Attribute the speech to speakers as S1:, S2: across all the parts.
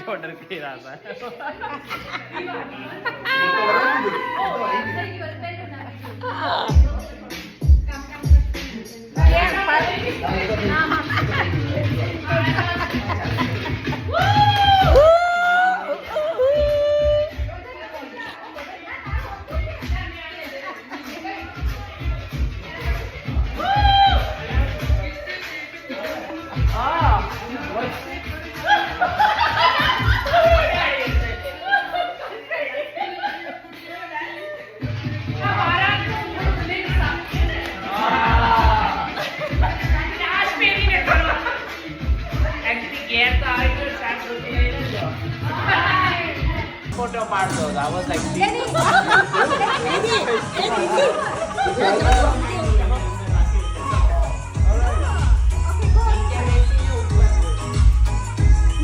S1: Order किया था photo पाड़ दो I was like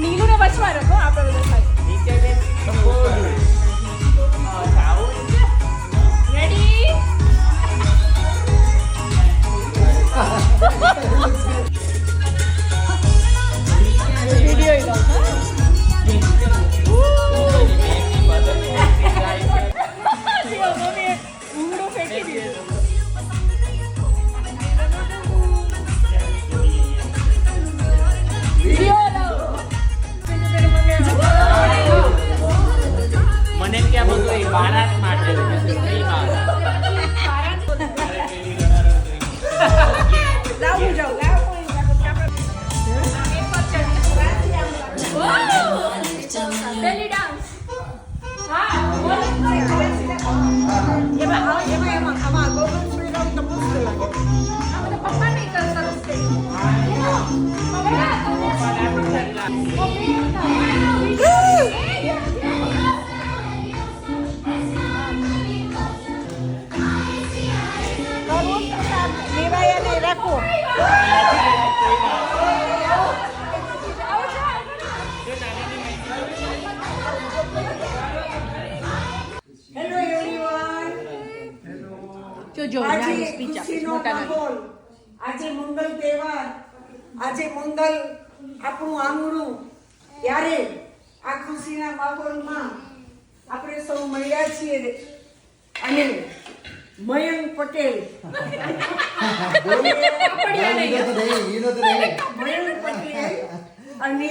S2: नीलू ने बचवा रखो आप लोग रेडी वीडियो ही लो
S1: મને क्या बोलते हैं बारात माटे
S2: लाओ जाओ बेली डांस हां ये मैं हमारा गोगल फ्रीडम तो मुश्किल लगे हमारे पापा नहीं कर सकते લેવાયા નહીં રાખો હેલો એવરીવન જો આજે ખુશીનો માહોલ આજે મંગલ તહેવાર આજે મંગલ આપણું આંગણું ત્યારે આ ખુશીના માહોલમાં આપણે સૌ મળ્યા છીએ અને મયંક પટેલ મયંક પટેલ અને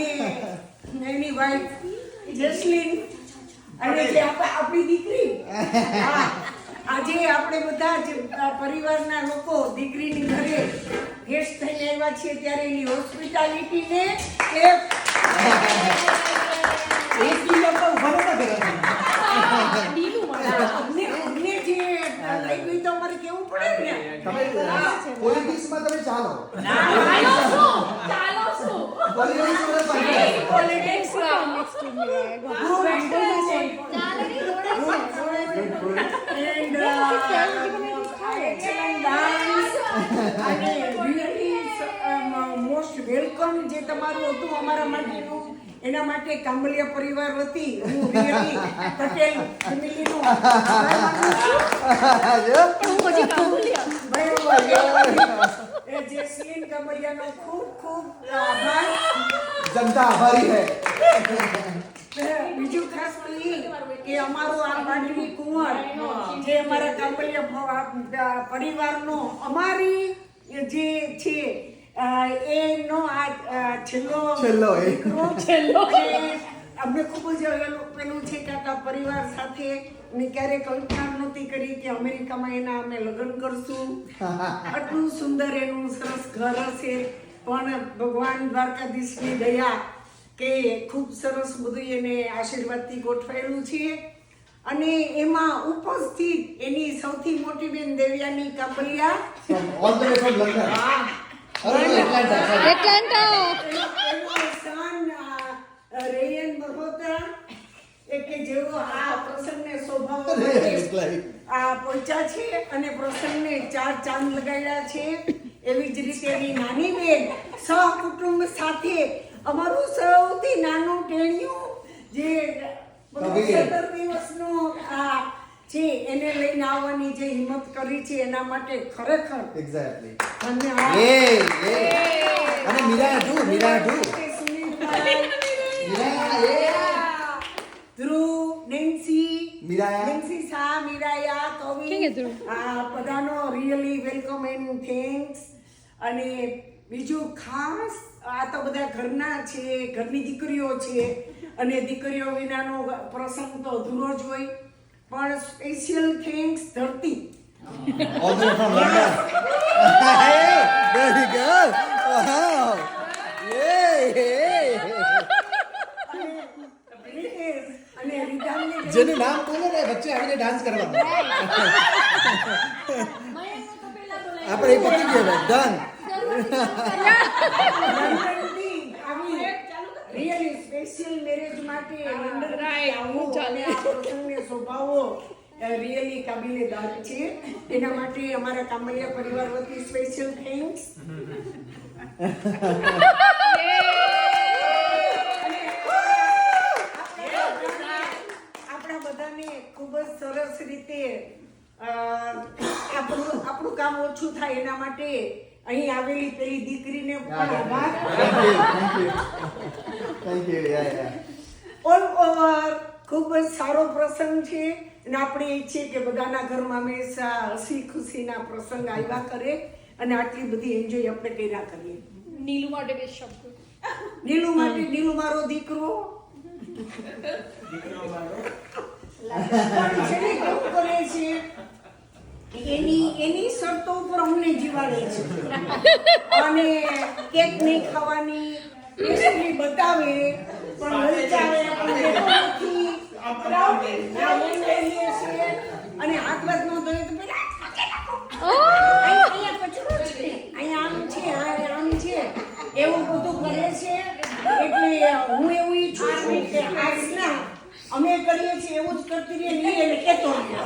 S2: એની વાઈફ જેસ્લિન અને જે આપણી દીકરી આજે આપણે બધા જ પરિવારના લોકો દીકરીની ઘરે ગેસ્ટ થઈને આવ્યા છીએ ત્યારે એની હોસ્પિટાલિટીને તમારે કેવું પડે ને
S3: પોલિટિક્સમાં તમે ચાલો
S2: મોસ્ટ વેલકમ જે તમારું હતું અમારા માટેનું એના માટે કાંબલિયા પરિવાર વતી હું રિયલી પટેલ ફેમિલીનો જેસ્લિન કાંબલિયાનો ખૂબ ખૂબ આભાર
S3: જનતા આભારી હૈ
S2: બીજું ખાસ કે અમારો આ માંડવી કુંવર જે અમારા કાંબલિયા પરિવારનો અમારી જે છે એનો આ છેલ્લો અમને ખૂબ જ પેલું છે કે આપણા પરિવાર સાથે મેં ક્યારેય કલ્પના નહોતી કરી કે અમેરિકામાં એના અમે લગ્ન કરશું આટલું સુંદર એનું સરસ ઘર હશે પણ ભગવાન દ્વારકાધીશની દયા કે ખૂબ સરસ બધું એને આશીર્વાદથી ગોઠવાયેલું છે અને એમાં ઉપસ્થિત એની સૌથી મોટી બેન દેવ્યાની કાંબલિયા રેયન મહોત્રા કે જેઓ આ પ્રસંગને શોભાવવા આ પહોંચ્યા છે અને પ્રસંગને 4 ચાંદ લગાવ્યા છે એવી જ રીતે એની નાની બેન સહકુટુંબ સાથે અમારું સૌથી નાનું ટેણિયું જે 17 દિવસનો આ છે એને લઈને આવવાની જે હિંમત કરી છે એના માટે ખરેખર
S3: એક્ઝેક્ટલી
S2: ધન્યવાદ.
S3: અને મીરા મીરા
S2: સુનિલભાઈ,
S3: મીરા મીરાયા
S2: નેન્સી શાહ, મીરાયા, કવિ, બધાનો રિયલી વેલકમ એન્ડ થેન્ક્સ. અને બીજું ખાસ આ તો બધા ઘરના છે, ઘરની દીકરીઓ છે, અને દીકરીઓ વિનાનો પ્રસંગ તો અધૂરો જ હોય. પણ સ્પેશિયલ થેન્ક્સ ધરતી.
S3: all the way from London. Hey, very good. Wow. Yay.
S2: અને રીધાને
S3: જેનું નામ બોલે ને વચ્ચે આવીને ડાન્સ કરવાનો. આપણે એ પતી ગયું ડન.
S2: રિયલી સ્પેશિયલ મેરેજ માટે લંડનથી આવવું અને આ પ્રસંગને શોભાવવો રિયલી કાબિલે દાદ છે. એના માટે અમારા કામૈયા પરિવાર વતી સ્પેશિયલ થેન્ક્સ. આપણા બધાને ખૂબ જ સરસ રીતે આપણું કામ ઓછું થાય એના માટે અહીં આવેલી પેલી દીકરીને પણ આભાર.
S3: Thank you. Yeah.
S2: All over ખૂબ જ સારો પ્રસંગ છે અને આપણે ઈચ્છીએ કે બધાના ઘરમાં હંમેશા હસી ખુશીના પ્રસંગ આવ્યા કરે અને આટલી બધી એન્જોય આપણે કર્યા કરીએ.
S4: નીલુ માટે બે શબ્દ.
S2: નીલુ માટે, નીલુ મારો દીકરો પણ છે ને કેવું કરે છે, એની શરતો ઉપર અમને જીવાડે છે. અને કેક નહીં ખાવાની પેસ્ટ્રી બતાવે પણ લલચાવે, પણ દેતો નથી. અને હાથ બાદ નો ધોય તો પેલા અહીંયા કચરો છે, અહીંયા આમ છે, આમ છે, એવું બધું કરે છે. એટલે હું એવું ઈચ્છું છું કે આજના અમે કરીએ છીએ એવું જ કરતી રહીએ ને એને કહેતો રહીએ.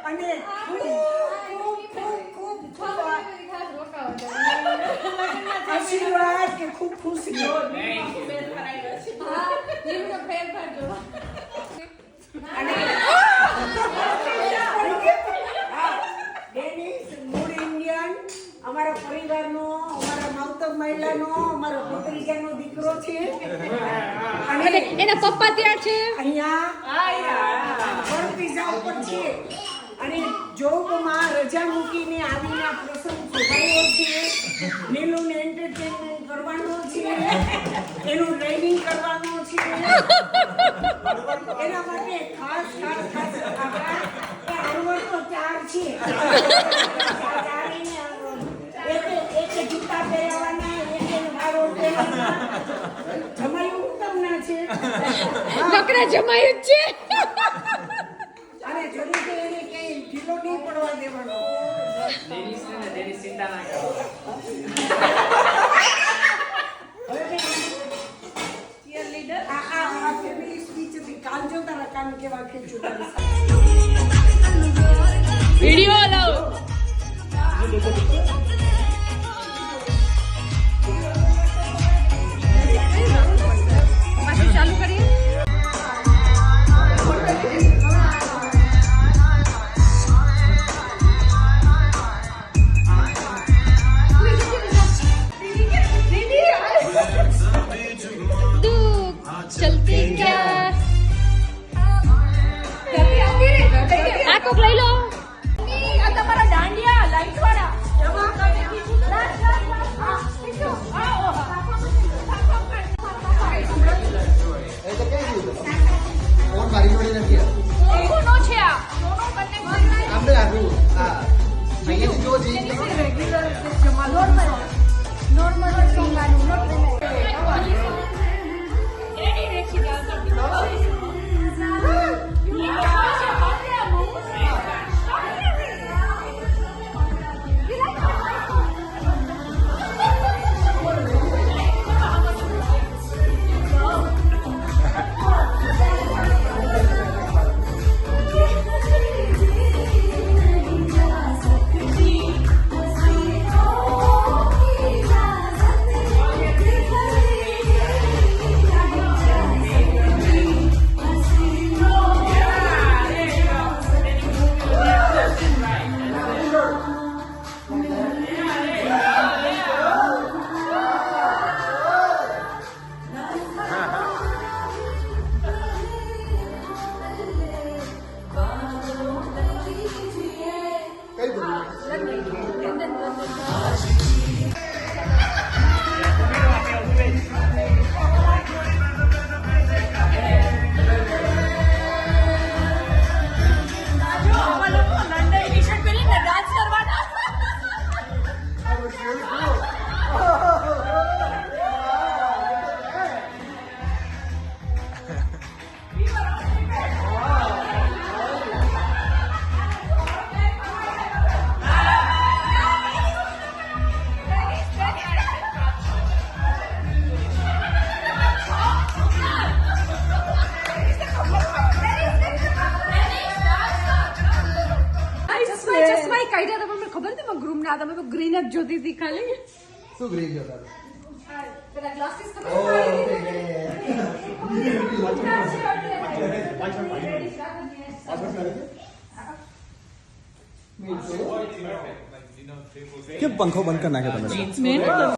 S2: અને આશીર્વાદ કે ખૂબ ખુશ રહ્યો. ડેનિસ મૂળ ઇન્ડિયન, અમારા પરિવારનો, અમારા માવતર મહિલાનો, અમારો ભત્રીજાનો દીકરો છે. અને
S4: એના પપ્પા ત્યાં છે.
S2: અહીંયા પીઝા ઉપર છે અને જોબમાં રજા મૂકીને આવીને આ પ્રસંગ શોભાયો છે. નીલુને એન્ટરટેનમેન્ટ કરવાનો છે, એનું ડ્રાઇવિંગ કરવાનું છે. એના માટે ખાસ આભાર. અરવડ તો 4 છે. એક જૂતા પહેરવાના, એક વાળો પહેરવાના. જમાયું ઉત્તમના છે.
S4: નકરા જમાયું જ છે.
S2: અને જરી કે એને કઈ ઢીલો નહીં પડવા દેવાનો.
S1: તેની ચિંતા ના કરો.
S2: આ ફેમિલી સ્પીચ હતી. કાલ જો તારા કાન કેવા ખેંચું તારી.
S4: વિડિયો લાવ. પાછું ચાલુ કરીએ. चलती क्या આ કોક લઈ લો. આ તમારા દાંડિયા લાઈટ વાળા.
S3: એ તો કઈ ગયું ફોન મારી જોડે નથી.
S4: કોનો છે આ? કોનો બંને
S3: આપણે આવ્યું હા અહીંયાથી જો જઈ
S4: નોર્મલ સોંગાનું એની રેખી દાલ
S3: કઈ બધું
S4: ચશ્મા કાઢ્યા હતા પણ મને ખબર નથી ગ્રુપ ના તમે ગ્રીન જ જોતી હતી ખાલી
S3: શું ગ્રીન જોતા
S4: પેલા ગ્લાસીસ
S3: ઓ કેમ પંખો બંધ કરી નાખ્યો તમે